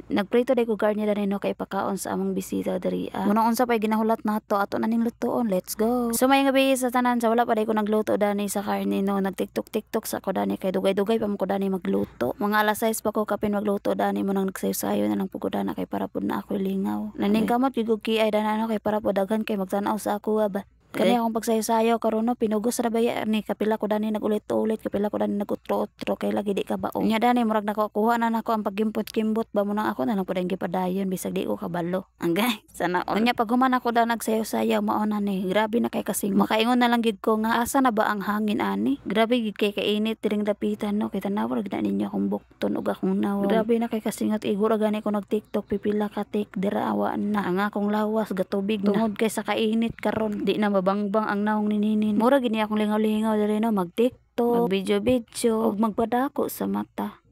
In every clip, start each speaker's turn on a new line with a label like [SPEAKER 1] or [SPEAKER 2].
[SPEAKER 1] Nagprito day ko garnier dani no kay pakaon sa among bisita diri. Munang unsa pay ginahulat nato ato na ning lutoon. Let's go. So may gabi sa tanan sa wala pa day ko nagluto dani sa karne no. Nagtiktok-tiktok sa ko dani kay dugay-dugay pa mo ko dani magluto. Mga alas 6 pa ko kapin magluto dani mo nang nagsayo-sayo na lang pud ko dana kay para pud na ako lingaw. Naning kamot gyud kiay dana no kay para pud daghan kay magtan-aw sa ako ba. Kani akong pagsayo-sayo karon no pinugos ra baya ni kapila ko dani nagulit-ulit kapila ko dani nagutro-utro kay lagi di ka baong. Nya dani murag nakuha na nako ang paggimpot-kimbot ba mo nang ako na lang pud ang gipadayon bisag di ko kabalo. Angay sana nya pag human ako da nagsayo-sayo mao na ni grabe na kay kasing makaingon na lang gid ko nga asa na ba ang hangin ani. Grabe gid kay kainit tiring dapitan no kay tanaw ra gid ninyo akong bukton ug akong nawong. Grabe na kay kasingat igura gani ko nag TikTok pipila ka tik dira awaan na ang akong lawas gatubig na tungod kay sa kainit karon di na bangbang ang naong nininin. Mura gini akong lingaw-lingaw diri no mag TikTok, mag video-video ug magpadako sa mata.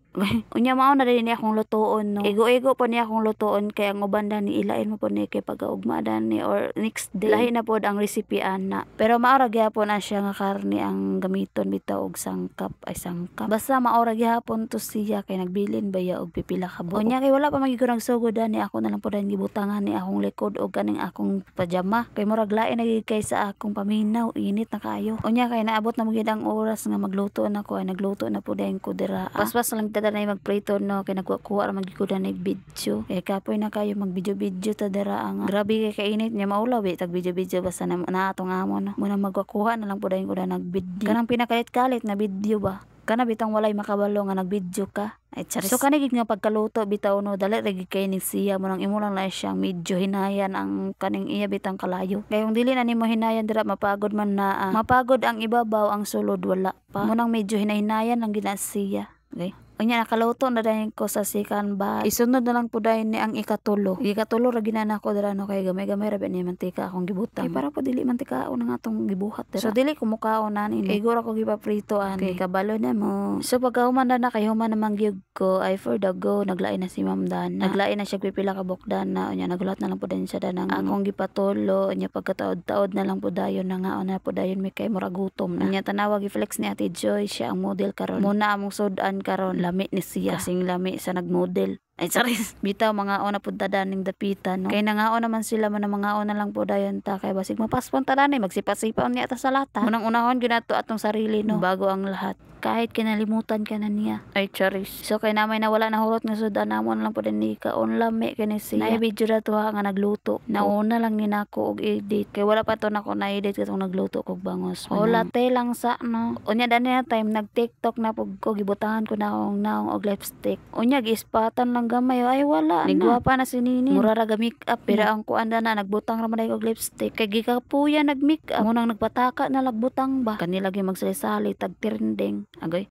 [SPEAKER 1] Unya mao na din akong lutoon no. Igo-igo po niya akong lutoon kay ang uban ni ilain mo po ni kay pagaugma ni or next day. Lahi na pod ang recipe ana. Pero maora gyapon na siya nga karne ang gamiton bitaw og sangkap ay sangkap. Basta maora gyapon to siya kay nagbilin baya og pipila ka buok. Unya kay wala pa magiging nagsugod ni ako na lang pod ang gibutangan ni akong likod og kaning akong pajama kay murag lain na kay sa akong paminaw init na kayo. Unya kay naabot na mo gid ang oras nga magluto na ko ay nagluto na pod ang ko dira. Paspas lang na magprito no kay nagkuha ra magikudan ni video kay kapoy na kayo mag video ta dira ang grabe kay kainit nya maulawi tag video basta na atong amo no muna magkuha na lang pudayon ko na nagvideo kanang pinakalit-kalit na video ba kana bitang walay makabalo nga nagvideo ka ay charis. So kanigid nga pagkaluto bitaw no dali ra gid kay ni siya mo nang imo lang na siyang medyo hinayan ang kaning iya bitang kalayo kay kung dili na nimo hinayan dira mapagod man na mapagod ang ibabaw ang sulod wala pa mo nang medyo hinahinayan lang gid na siya okay. Unya nakaluto na dayon ko sa second batch. Isunod na lang po dayon ni ang ikatulo. Ikatulo ra ginana ko dira no kay gamay-gamay ra ni mantika akong gibutang. Kay para po dili mantikaon nga atong gibuhat dira. So dili ko mukaon na ni. Kay gura ko gipapritoan. Kay kabalo na mo. So pagkahuman na kay human namang gyud ko ay for the go naglain na si Ma'am Dana. Naglain na siya pipila ka bukdana. Unya nagulat na lang po dayon siya danang akong gipatulo. Unya pagkataod-taod na lang po dayon na nga na po dayon mi kay mura gutom na. Unya tanawa gi-flex ni Ate Joy siya ang model karon. Muna among sudan karon lami ni siya kasing lami sa nagmodel ay charis bitaw mga ona pud tadaning dapitan no kay nangaon naman sila man mga ona lang pud dayon ta kay basig mapaspon tadanay magsipa-sipaon niya ta sa lata munang unahon gyud nato atong sarili no bago ang lahat kahit kinalimutan ka na niya ay charis so kay namay na wala na hulot nga sudan namon lang pud ni ka on lami kani siya na video ra to nga nagluto nauna lang ni nako og edit kay wala pa to nako na edit katong nagluto kog bangos holate lang sa no unya dani na time nag TikTok na pug ko gibutahan ko na akong naong og lipstick unya giispatan lang gamay ay wala nigwapa na si Nini mura ra ga make up pero ang kuanda na nagbutang ra man og lipstick kay gikapuya nag make up munang nagpataka na lagbutang ba kanila gi magsali-sali tag trending agoy